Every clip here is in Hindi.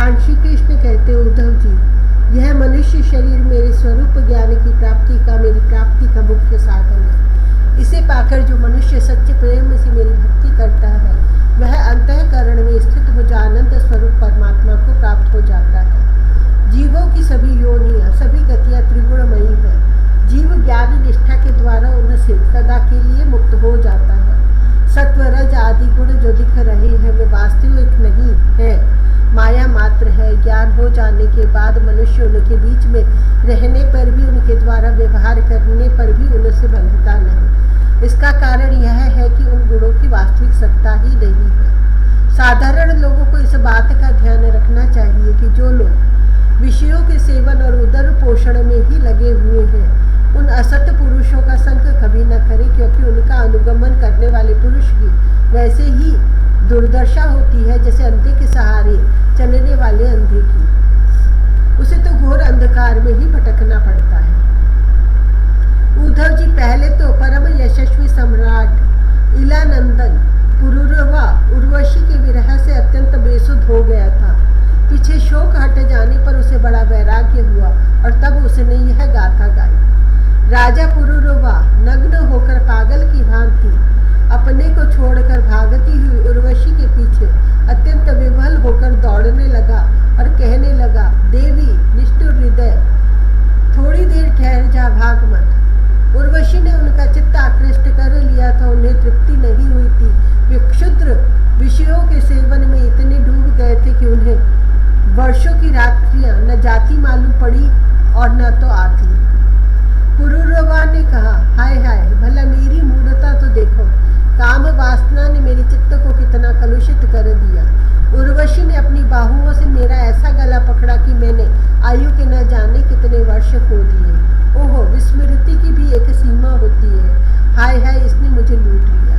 भगवान श्री कृष्ण कहते उद्धव जी, यह मनुष्य शरीर मेरे स्वरूप ज्ञान की प्राप्ति का, मेरी प्राप्ति का मुख्य साधन है। इसे पाकर जो मनुष्य सच्चे प्रेम से मेरी भक्ति करता है, वह अंतःकरण में स्थित हो जा आनंद स्वरूप परमात्मा को प्राप्त हो जाता है। जीवों की सभी योनियां, सभी गतियां त्रिगुणमयी है। जीव ज्ञान निष्ठा के द्वारा उनसे सदा के लिए मुक्त हो जाता है। सत्व रज आदि गुण जो दिख रहे हैं वे वास्तविक नहीं है, माया मात्र है। ज्ञान हो जाने के बाद मनुष्य उनके बीच में रहने पर भी, उनके द्वारा व्यवहार करने पर भी उनसे बंधता नहीं। इसका कारण यह है कि उन गुणों की वास्तविक सत्ता ही नहीं है। साधारण लोगों को इस बात का ध्यान रखना चाहिए कि जो लोग विषयों के सेवन और उदर पोषण में ही लगे हुए हैं, उन असत पुरुषों का संग कभी न करें, क्योंकि उनका अनुगमन करने वाले पुरुष की वैसे ही दुर्दशा होती है जैसे अंधे के सहारे चलने वाले अंधे की। उसे तो घोर अंधकार में ही भटकना पड़ता है। उद्धव जी, पहले तो परम यशस्वी सम्राट इलानंदन पुरुरवा उर्वशी के विरह से अत्यंत बेसुध हो गया था। पीछे शोक हट जाने पर उसे बड़ा वैराग्य हुआ और तब उसने यह गाथा गाई। राजा पुरुरवा नग्न होकर पागल की भांति अपने को छोड़कर भागती हुई उर्वशी के पीछे अत्यंत विवल होकर दौड़ने लगा और कहने लगा, देवी निष्ठुर हृदय, थोड़ी देर ठहर जा, भाग मत। उर्वशी ने उनका चित्त आकृष्ट कर लिया था। उन्हें तृप्ति नहीं हुई थी। वे क्षुद्र विषयों के सेवन में इतने डूब गए थे कि उन्हें वर्षों की रात्रियां न जाती मालूम पड़ी और न तो आती। पुरुरवा ने कहा, हाय हाय, भला मेरी मूढ़ता तो देखो, काम वासना ने मेरे चित्त को कितना कलुषित कर दिया। उर्वशी ने अपनी बाहुओं से मेरा ऐसा गला पकड़ा कि मैंने आयु के न जाने कितने वर्ष खो दिए। ओहो, विस्मृति की भी एक सीमा होती है। हाय हाय, इसने मुझे लूट लिया।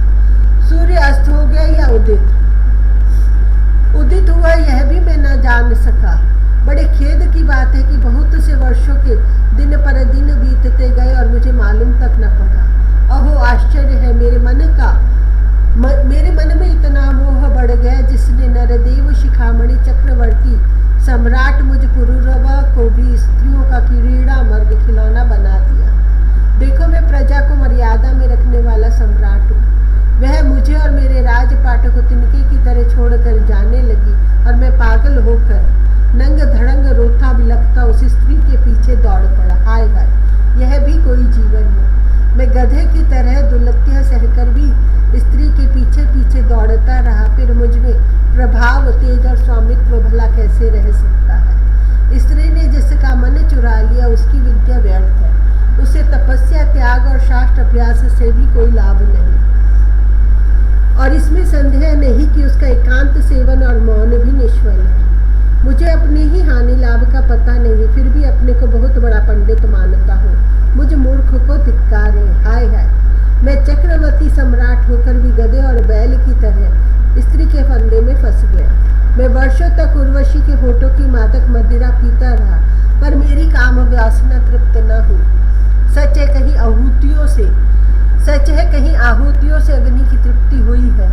सूर्य अस्त हो गया या उदित हुआ, यह भी मैं न जान सका। बड़े खेद की बात है कि बहुत से वर्षों के दिन पर दिन बीतते गए और मुझे मालूम तक न पड़ा। अहो, आश्चर्य है, मेरे मन में इतना मोह बढ़ गया जिसने नरदेव शिखामणि चक्रवर्ती सम्राट मुझ पुरुरवा को भी स्त्रियों का क्रीड़ा मर्ग खिलौना बना दिया। देखो, मैं प्रजा को मर्यादा में रखने वाला सम्राट हूँ। वह मुझे और मेरे राजपाट को तिनके की तरह छोड़कर जाने लगी और मैं पागल होकर नंग धड़ंग रोता बिलखता उस स्त्री के पीछे दौड़ पड़ा। हाय हाय, यह भी कोई जीवन है। मैं गधे की तरह दुलत्या सहकर भी स्त्री के पीछे पीछे दौड़ता रहा। फिर मुझ में प्रभाव, तेज और स्वामित्व भला कैसे रह सकता है? स्त्री ने जिसका मन चुरा लिया उसकी विद्या व्यर्थ है। उसे तपस्या, त्याग और शास्त्र अभ्यास से भी कोई लाभ नहीं, और इसमें संदेह नहीं कि उसका एकांत सेवन और मौन भी निष्फल है। मुझे अपने ही हानि लाभ का पता नहीं, फिर भी अपने को बहुत बड़ा पंडित मानता हूँ। मुझ मूर्ख को धिक्कार है। हाय हाय, मैं चक्रवर्ती सम्राट होकर भी गधे और बैल की तरह स्त्री के फंदे में फंस गया। मैं वर्षों तक उर्वशी के होठों की मादक मदिरा पीता रहा, पर मेरी काम वासना तृप्त न हुई। सच है कहीं आहूतियों से अग्नि की तृप्ति हुई है।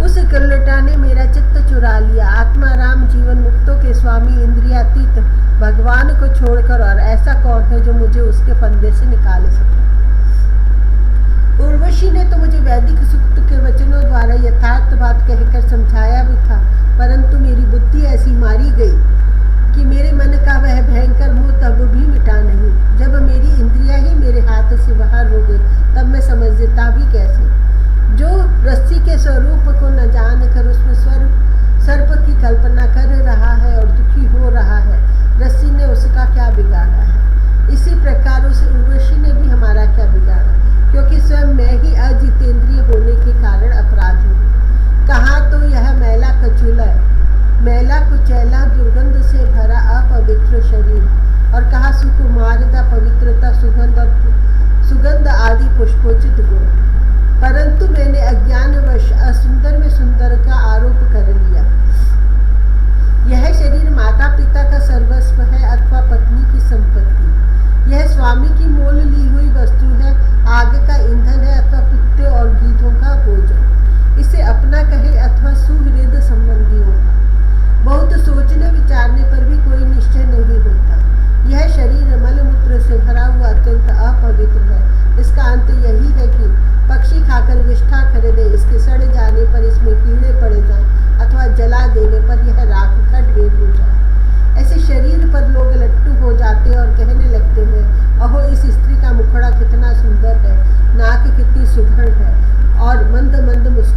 उस कलटा ने मेरा चित्त चुरा लिया। आत्मा राम जीवन मुक्तों के स्वामी इंद्रियातीत भगवान को छोड़कर और ऐसा कौन है जो मुझे उसके फंदे से निकाल सके? उर्वशी ने तो मुझे वैदिक सूक्त के वचनों द्वारा यथार्थ बात कहकर समझाया भी था, परंतु मेरी बुद्धि ऐसी मारी गई कि मेरे मन का वह भयंकर मोह तब भी मिटा नहीं। जब मेरी इंद्रियां ही मेरे हाथ से बाहर हो गई, तब मैं समझता भी कैसे? जो रस्सी के स्वरूप को न जानकर उसमें सर्प की कल्पना कर रहा है और दुखी हो रहा है, रस्सी ने उसका क्या बिगाड़ा है? इसी प्रकार उस उर्वशी ने भी हमारा क्या बिगाड़ा, क्योंकि स्वयं मैं ही अजितेंद्रिय होने के कारण अपराधी हूँ। कहाँ तो यह मैला कुचैला दुर्गंध से भरा अपवित्र शरीर, और कहा सुकुमारता, पवित्रता, सुगंध आदि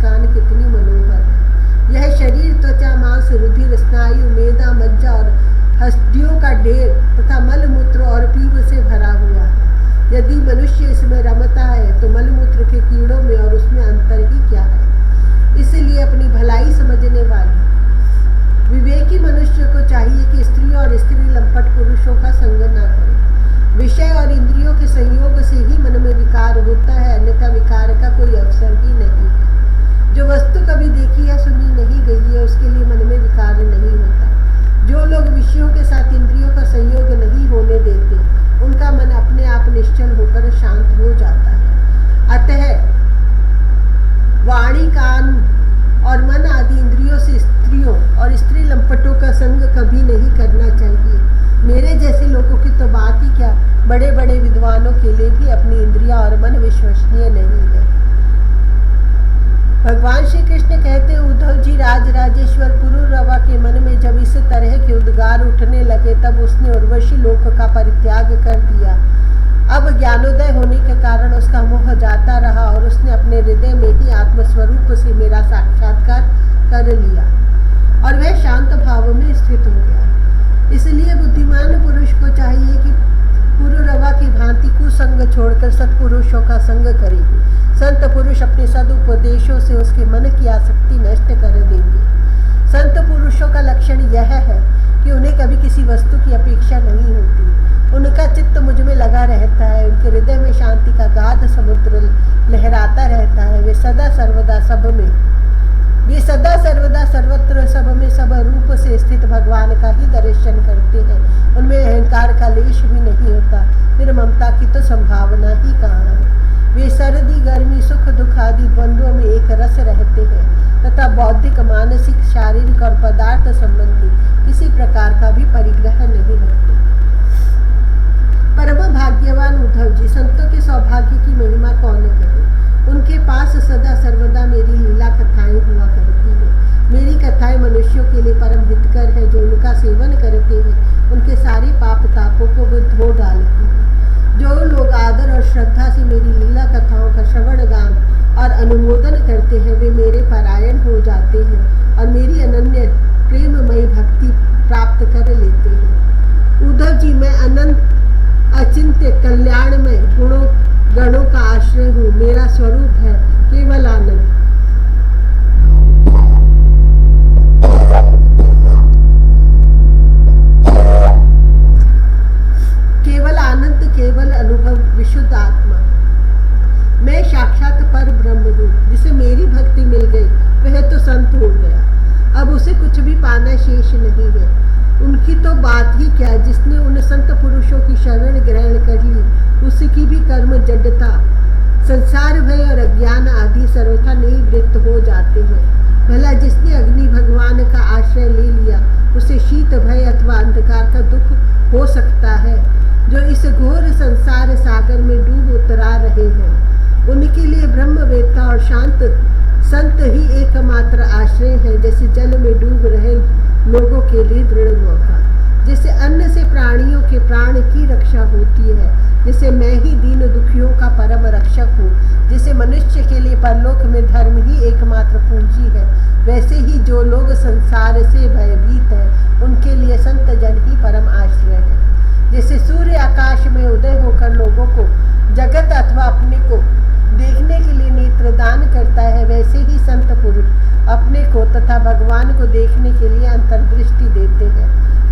मुस्कान कितनी मनोहर है। यह शरीर त्वचा, मांस, रुधिर, स्नायु, मेदा, मज्जा और हड्डियों का ढेर तथा मलमूत्र और पीप से भरा हुआ है। यदि मनुष्य इसमें रमता है तो मलमूत्र के कीड़ों में और उसमें अंतर ही क्या है। इसलिए अपनी भलाई समझने वाले विवेकी मनुष्य को चाहिए कि स्त्री और स्त्री लंपट पुरुषों का संग न करे। विषय और इंद्रियों के संयोग से ही मन में विकार होता है, अन्यथा विकार का कोई अवसर ही नहीं है। जो वस्तु कभी देखी या सुनी नहीं गई है उसके लिए मन में विकार नहीं होता। जो लोग विषयों के साथ इंद्रियों का संयोग नहीं होने देते उनका मन अपने आप निश्चल होकर शांत हो जाता है। अतः वाणी, कान और मन आदि इंद्रियों से स्त्रियों और स्त्री लंपटों का संग कभी नहीं करना चाहिए। मेरे जैसे लोगों की तो बात ही क्या, बड़े बड़े विद्वानों के लिए भी अपनी इंद्रियां और मन विश्वसनीय नहीं है। भगवान श्री कृष्ण कहते, उद्धव जी, राजराजेश्वर पुरुरवा के मन में जब इस तरह के उद्गार उठने लगे तब उसने उर्वशी लोक का परित्याग कर दिया। अब ज्ञानोदय होने के कारण उसका मोह जाता रहा और उसने अपने हृदय में ही आत्मस्वरूप से मेरा साक्षात्कार कर लिया और वह शांत भाव में स्थित हो गया। इसलिए बुद्धिमान पुरुष को चाहिए कि पुरुरवा की भांति कुसंग छोड़कर सत्पुरुषों का संग करे। संत पुरुष अपने सदुपदेशों से उसके मन की आसक्ति नष्ट कर देंगे। संत पुरुषों का लक्षण यह है कि उन्हें कभी किसी वस्तु की अपेक्षा नहीं होती। उनका चित्त मुझ में लगा रहता है। उनके हृदय में शांति का गाध समुद्र लहराता रहता है। वे सदा सर्वदा सर्वत्र सब में सब रूप से स्थित भगवान का ही दर्शन करते हैं। उनमें अहंकार का लेश भी नहीं होता। फिर ममता की तो संभावना ही कहाँ है। वे सर्दी, गर्मी, सुख, दुख आदि द्वंद्वों में एक रस रहते हैं तथा बौद्धिक, मानसिक, शारीरिक और पदार्थ संबंधी किसी प्रकार का भी परिग्रह नहीं रखते। परम भाग्यवान उद्धव जी, संतों के सौभाग्य की महिमा कौन करे। उनके पास सदा सर्वदा मेरी लीला कथाएं हुआ करती हैं। मेरी कथाएं मनुष्यों के लिए परम हितकर है। जो उनका सेवन करते हैं उनके सारे पाप तापों को वो धो डालती हैं। जो लोग आदर और श्रद्धा से मेरी लीला कथाओं का श्रवण, गान और अनुमोदन करते हैं वे मेरे परायण हो जाते हैं और मेरी अनन्य प्रेममयी भक्ति प्राप्त कर लेते हैं। उद्धव जी, मैं अनंत अचिंत्य कल्याणमय गणों का आश्रय हूँ। मेरा स्वरूप है केवल आनंद। केवल आनंद, केवल अनुभव, विशुद्ध आत्मा। मैं साक्षात पर ब्रह्म हूँ। जिसे मेरी भक्ति मिल गई वह तो संत हो गया। अब उसे कुछ भी पाना शेष नहीं है। उनकी तो बात ही क्या, जिसने उन संत पुरुषों की शरण ग्रहण कर ली उसकी भी कर्म जडता, संसार भय और अज्ञान आदि सर्वथा निवृत्त हो जाते हैं। भला जिसने अग्नि भगवान का आश्रय ले लिया उसे शीत, भय अथवा अंधकार का दुख हो सकता है। जो इस घोर संसार सागर में डूब उतरा रहे हैं उनके लिए ब्रह्मवेत्ता और शांत संत ही एकमात्र आश्रय है। जैसे जल में डूब रहे लोगों के लिए दृढ़ नौका, जैसे अन्न से प्राणियों के प्राण की रक्षा होती है, जैसे मैं ही दीन दुखियों का परम रक्षक हूँ, जैसे मनुष्य के लिए परलोक में धर्म ही एकमात्र पूंजी है, वैसे ही जो लोग संसार से भयभीत हैं उनके लिए संत जन ही परम आश्रय है। जैसे सूर्य आकाश में उदय होकर लोगों को जगत अथवा अपने को देखने के लिए नेत्र दान करता है, वैसे ही संत पुरुष अपने को तथा भगवान को देखने के लिए अंतर्दृष्टि देते हैं।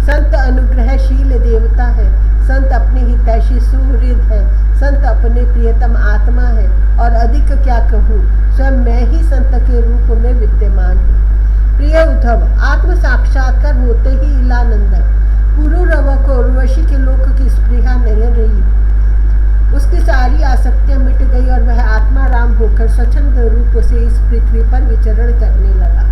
संत अनुग्रहशील देवता है। संत अपने हितैषी सुहृद है। संत अपने प्रियतम आत्मा है। और अधिक क्या कहूँ, स्वयं मैं ही संत के रूप में विद्यमान हूँ। प्रिय उद्धव, आत्म साक्षात्कार होते ही इलानंद पुरुरवा को उर्वशी के लोक की स्पृहा नहीं रही। उसकी सारी आसक्तियां मिट गई और वह आत्माराम होकर स्वच्छंद रूप से इस पृथ्वी पर विचरण करने लगा।